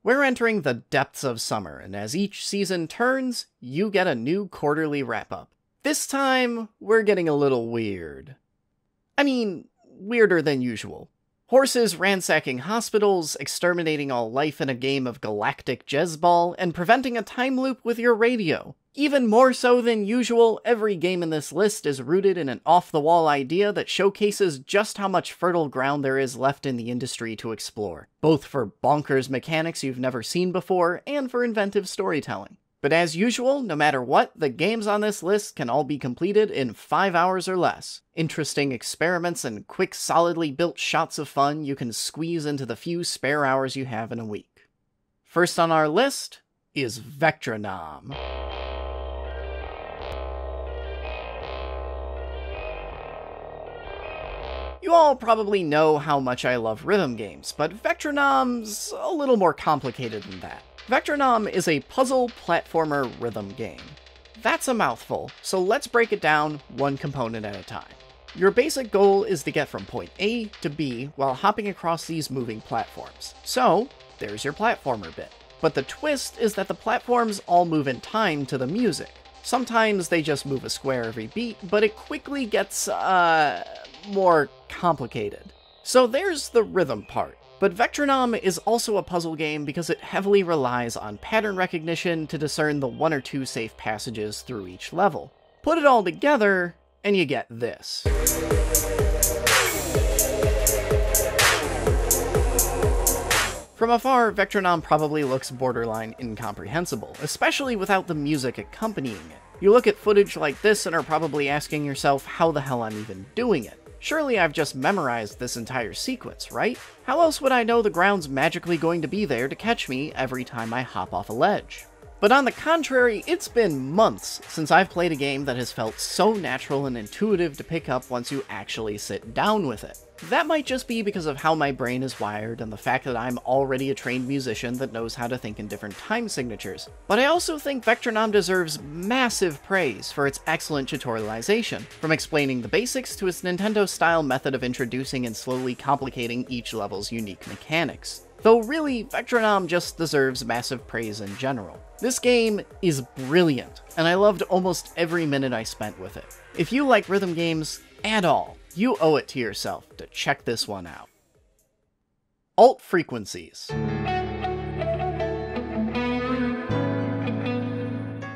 We're entering the depths of summer, and as each season turns, you get a new quarterly wrap-up. This time, we're getting a little weird. I mean, weirder than usual. Horses ransacking hospitals, exterminating all life in a game of galactic Jezzball, and preventing a time loop with your radio. Even more so than usual, every game in this list is rooted in an off-the-wall idea that showcases just how much fertile ground there is left in the industry to explore, both for bonkers mechanics you've never seen before, and for inventive storytelling. But as usual, no matter what, the games on this list can all be completed in 5 hours or less. Interesting experiments and quick, solidly built shots of fun you can squeeze into the few spare hours you have in a week. First on our list is Vectronom. You all probably know how much I love rhythm games, but Vectronom's a little more complicated than that. Vectronom is a puzzle platformer rhythm game. That's a mouthful, so let's break it down one component at a time. Your basic goal is to get from point A to B while hopping across these moving platforms. So, there's your platformer bit. But the twist is that the platforms all move in time to the music. Sometimes they just move a square every beat, but it quickly gets, more complicated. So there's the rhythm part. But Vectronom is also a puzzle game because it heavily relies on pattern recognition to discern the 1 or 2 safe passages through each level. Put it all together, and you get this. From afar, Vectronom probably looks borderline incomprehensible, especially without the music accompanying it. You look at footage like this and are probably asking yourself how the hell I'm even doing it. Surely I've just memorized this entire sequence, right? How else would I know the ground's magically going to be there to catch me every time I hop off a ledge? But on the contrary, it's been months since I've played a game that has felt so natural and intuitive to pick up once you actually sit down with it. That might just be because of how my brain is wired and the fact that I'm already a trained musician that knows how to think in different time signatures. But I also think Vectronom deserves massive praise for its excellent tutorialization, from explaining the basics to its Nintendo-style method of introducing and slowly complicating each level's unique mechanics. Though really, Vectronom just deserves massive praise in general. This game is brilliant, and I loved almost every minute I spent with it. If you like rhythm games at all, you owe it to yourself to check this one out. Alt frequencies.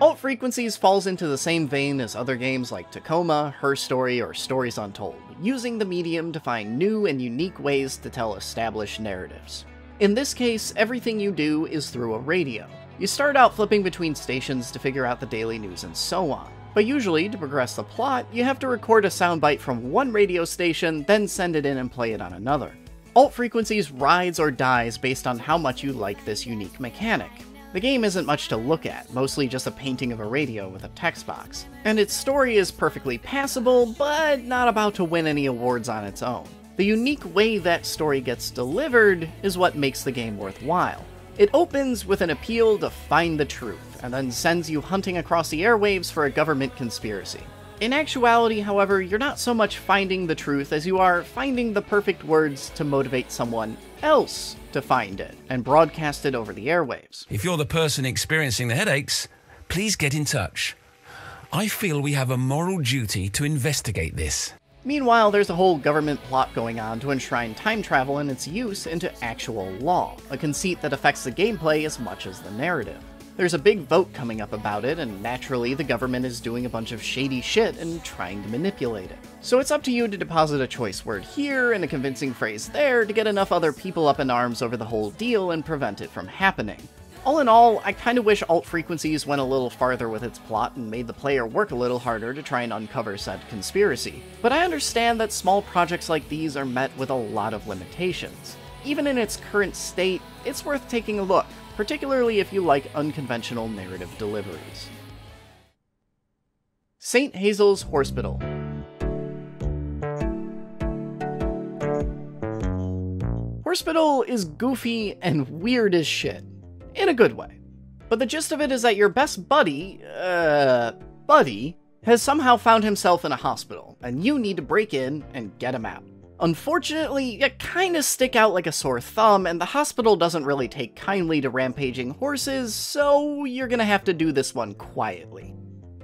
Alt frequencies falls into the same vein as other games like Tacoma, Her Story, or Stories Untold, using the medium to find new and unique ways to tell established narratives. In this case, everything you do is through a radio. You start out flipping between stations to figure out the daily news and so on. But usually, to progress the plot, you have to record a soundbite from one radio station, then send it in and play it on another. Alt frequencies rides or dies based on how much you like this unique mechanic. The game isn't much to look at, mostly just a painting of a radio with a text box. And its story is perfectly passable, but not about to win any awards on its own. The unique way that story gets delivered is what makes the game worthwhile. It opens with an appeal to find the truth, and then sends you hunting across the airwaves for a government conspiracy. In actuality, however, you're not so much finding the truth as you are finding the perfect words to motivate someone else to find it, and broadcast it over the airwaves. If you're the person experiencing the headaches, please get in touch. I feel we have a moral duty to investigate this. Meanwhile, there's a whole government plot going on to enshrine time travel and its use into actual law, a conceit that affects the gameplay as much as the narrative. There's a big vote coming up about it, and naturally the government is doing a bunch of shady shit and trying to manipulate it. So it's up to you to deposit a choice word here and a convincing phrase there to get enough other people up in arms over the whole deal and prevent it from happening. All in all, I kinda wish Alt Frequencies went a little farther with its plot and made the player work a little harder to try and uncover said conspiracy. But I understand that small projects like these are met with a lot of limitations. Even in its current state, it's worth taking a look, particularly if you like unconventional narrative deliveries. St. Hazel's Horsepital. Horsepital is goofy and weird as shit. In a good way. But the gist of it is that your best buddy has somehow found himself in a hospital, and you need to break in and get him out. Unfortunately, you kinda stick out like a sore thumb, and the hospital doesn't really take kindly to rampaging horses, so you're gonna have to do this one quietly.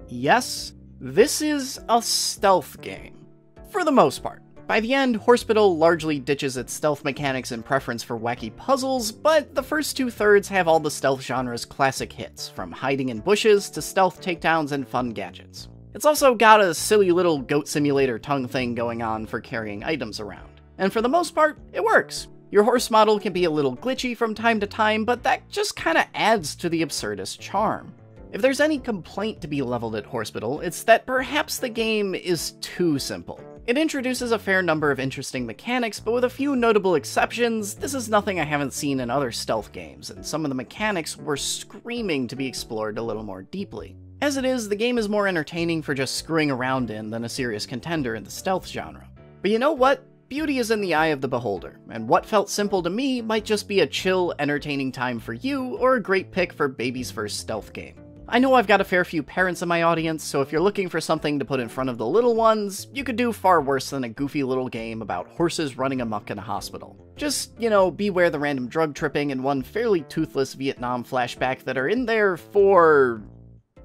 Yes, this is a stealth game. For the most part. By the end, Horsepital largely ditches its stealth mechanics in preference for wacky puzzles, but the first 2/3 have all the stealth genre's classic hits, from hiding in bushes to stealth takedowns and fun gadgets. It's also got a silly little goat simulator tongue thing going on for carrying items around. And for the most part, it works. Your horse model can be a little glitchy from time to time, but that just kinda adds to the absurdist charm. If there's any complaint to be leveled at Horsepital, it's that perhaps the game is too simple. It introduces a fair number of interesting mechanics, but with a few notable exceptions, this is nothing I haven't seen in other stealth games, and some of the mechanics were screaming to be explored a little more deeply. As it is, the game is more entertaining for just screwing around in than a serious contender in the stealth genre. But you know what? Beauty is in the eye of the beholder, and what felt simple to me might just be a chill, entertaining time for you, or a great pick for baby's first stealth game. I know I've got a fair few parents in my audience, so if you're looking for something to put in front of the little ones, you could do far worse than a goofy little game about horses running amok in a hospital. Just, beware the random drug tripping and one fairly toothless Vietnam flashback that are in there for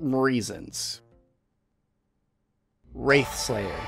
reasons. Wraithslayer.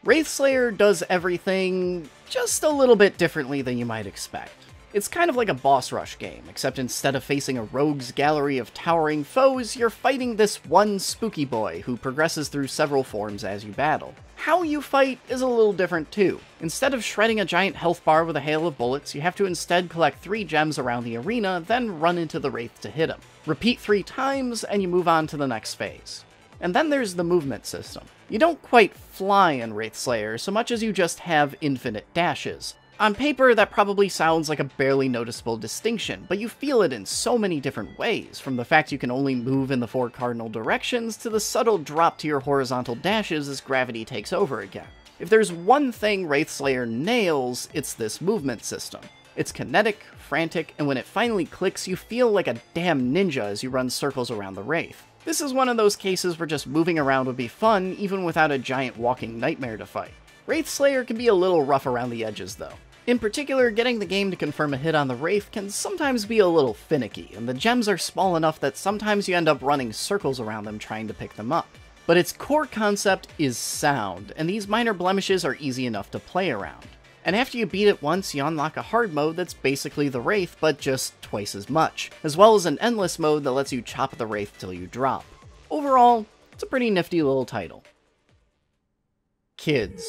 Wraithslayer does everything just a little bit differently than you might expect. It's kind of like a boss rush game, except instead of facing a rogue's gallery of towering foes, you're fighting this one spooky boy who progresses through several forms as you battle. How you fight is a little different too. Instead of shredding a giant health bar with a hail of bullets, you have to instead collect 3 gems around the arena, then run into the wraith to hit him. Repeat 3 times, and you move on to the next phase. And then there's the movement system. You don't quite fly in Wraithslayer so much as you just have infinite dashes. On paper, that probably sounds like a barely noticeable distinction, but you feel it in so many different ways, from the fact you can only move in the 4 cardinal directions to the subtle drop to your horizontal dashes as gravity takes over again. If there's one thing Wraithslayer nails, it's this movement system. It's kinetic, frantic, and when it finally clicks, you feel like a damn ninja as you run circles around the wraith. This is one of those cases where just moving around would be fun, even without a giant walking nightmare to fight. Wraithslayer can be a little rough around the edges, though. In particular, getting the game to confirm a hit on the wraith can sometimes be a little finicky, and the gems are small enough that sometimes you end up running circles around them trying to pick them up. But its core concept is sound, and these minor blemishes are easy enough to play around. And after you beat it once, you unlock a hard mode that's basically the wraith, but just twice as much, as well as an endless mode that lets you chop the wraith till you drop. Overall, it's a pretty nifty little title. Kids.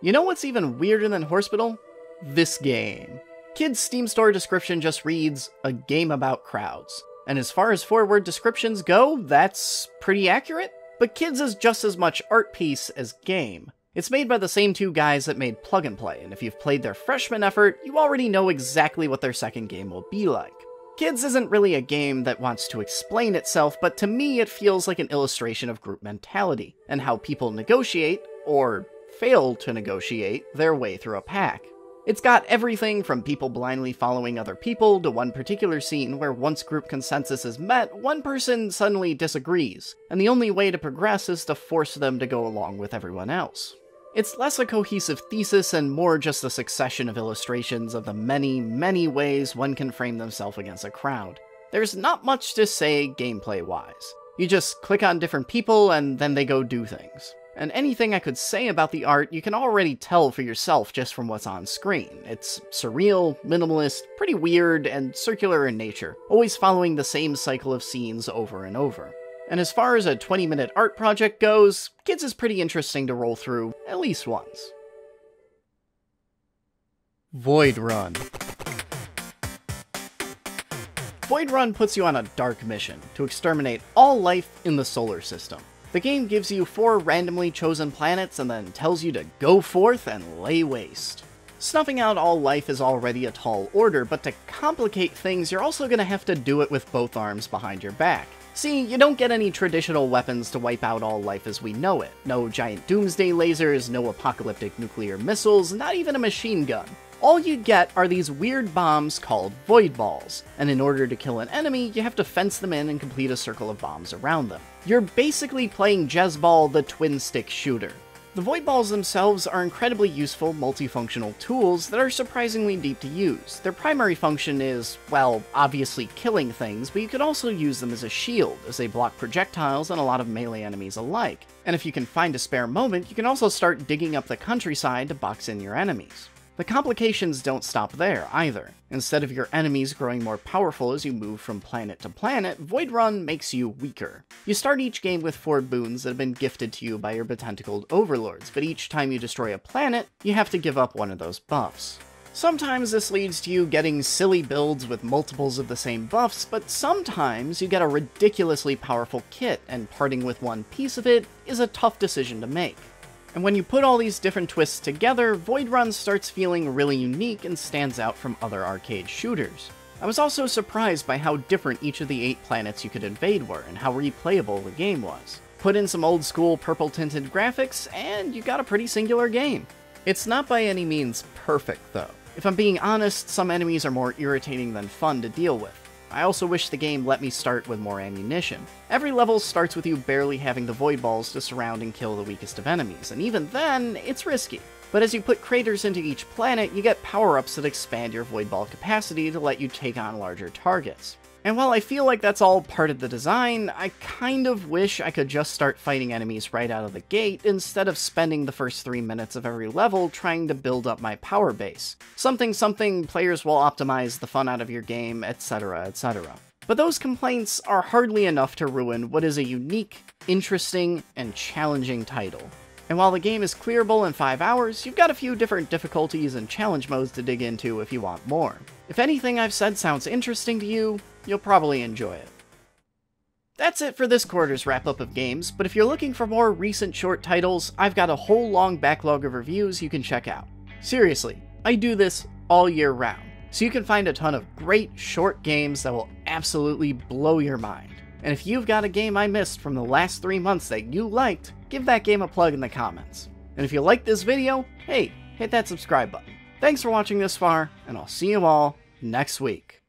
You know what's even weirder than Horsepital? This game. Kids' Steam Store description just reads, a game about crowds. And as far as forward descriptions go, that's pretty accurate. But Kids is just as much art piece as game. It's made by the same 2 guys that made Plug and Play, and if you've played their freshman effort, you already know exactly what their second game will be like. Kids isn't really a game that wants to explain itself, but to me it feels like an illustration of group mentality, and how people negotiate, or fail to negotiate, their way through a pack. It's got everything from people blindly following other people to one particular scene where once group consensus is met, one person suddenly disagrees, and the only way to progress is to force them to go along with everyone else. It's less a cohesive thesis and more just a succession of illustrations of the many, many ways one can frame themselves against a crowd. There's not much to say gameplay-wise. You just click on different people and then they go do things. And anything I could say about the art, you can already tell for yourself just from what's on screen. It's surreal, minimalist, pretty weird, and circular in nature, always following the same cycle of scenes over and over. And as far as a 20-minute art project goes, Kids is pretty interesting to roll through at least once. Voidrun. Voidrun puts you on a dark mission to exterminate all life in the solar system. The game gives you 4 randomly chosen planets and then tells you to go forth and lay waste. Snuffing out all life is already a tall order, but to complicate things, you're also going to have to do it with both arms behind your back. See, you don't get any traditional weapons to wipe out all life as we know it. No giant doomsday lasers, no apocalyptic nuclear missiles, not even a machine gun. All you get are these weird bombs called void balls, and in order to kill an enemy, you have to fence them in and complete a circle of bombs around them. You're basically playing Jezzball, the twin-stick shooter. The void balls themselves are incredibly useful, multifunctional tools that are surprisingly deep to use. Their primary function is, well, obviously killing things, but you could also use them as a shield, as they block projectiles and a lot of melee enemies alike. And if you can find a spare moment, you can also start digging up the countryside to box in your enemies. The complications don't stop there, either. Instead of your enemies growing more powerful as you move from planet to planet, Voidrun makes you weaker. You start each game with 4 boons that have been gifted to you by your betentacled overlords, but each time you destroy a planet, you have to give up one of those buffs. Sometimes this leads to you getting silly builds with multiples of the same buffs, but sometimes you get a ridiculously powerful kit, and parting with one piece of it is a tough decision to make. And when you put all these different twists together, Voidrun starts feeling really unique and stands out from other arcade shooters. I was also surprised by how different each of the 8 planets you could invade were, and how replayable the game was. Put in some old school purple-tinted graphics, and you got a pretty singular game. It's not by any means perfect, though. If I'm being honest, some enemies are more irritating than fun to deal with. I also wish the game let me start with more ammunition. Every level starts with you barely having the void balls to surround and kill the weakest of enemies, and even then, it's risky. But as you put craters into each planet, you get power-ups that expand your void ball capacity to let you take on larger targets. And while I feel like that's all part of the design, I kind of wish I could just start fighting enemies right out of the gate instead of spending the first 3 minutes of every level trying to build up my power base. Something players will optimize the fun out of your game, etc, etc. But those complaints are hardly enough to ruin what is a unique, interesting, and challenging title. And while the game is clearable in 5 hours, you've got a few different difficulties and challenge modes to dig into if you want more. If anything I've said sounds interesting to you, you'll probably enjoy it. That's it for this quarter's wrap-up of games, but if you're looking for more recent short titles, I've got a whole long backlog of reviews you can check out. Seriously, I do this all year round, so you can find a ton of great short games that will absolutely blow your mind. And if you've got a game I missed from the last 3 months that you liked, give that game a plug in the comments. And if you liked this video, hey, hit that subscribe button. Thanks for watching this far, and I'll see you all next week.